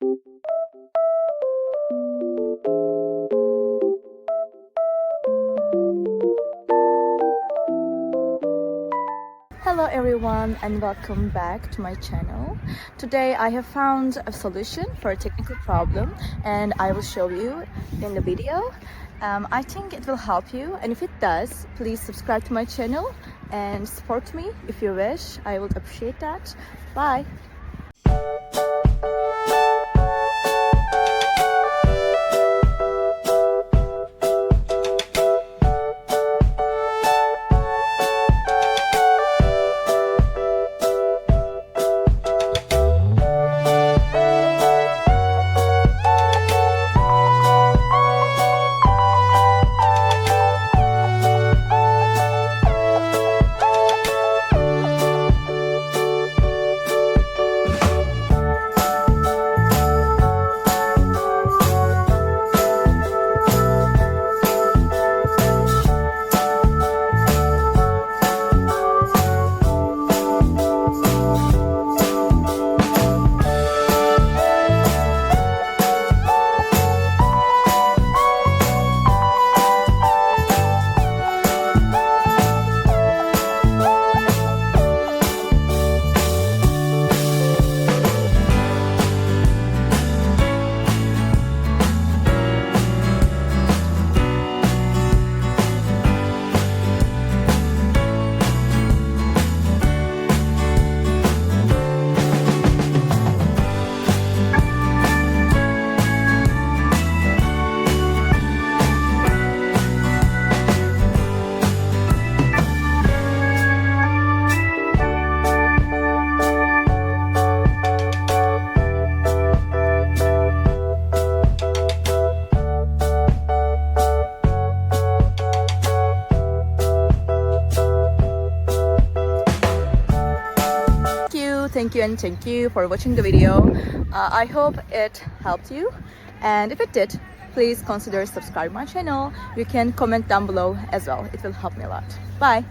Hello everyone and welcome back to my channel. Today I have found a solution for a technical problem and I will show you in the video. I think it will help you, and if it does, please subscribe to my channel and support me if you wish. I would appreciate that. Bye! Thank you for watching the video. I hope it helped you, and if it did, please consider subscribing my channel. You can comment down below as well. It will help me a lot. Bye!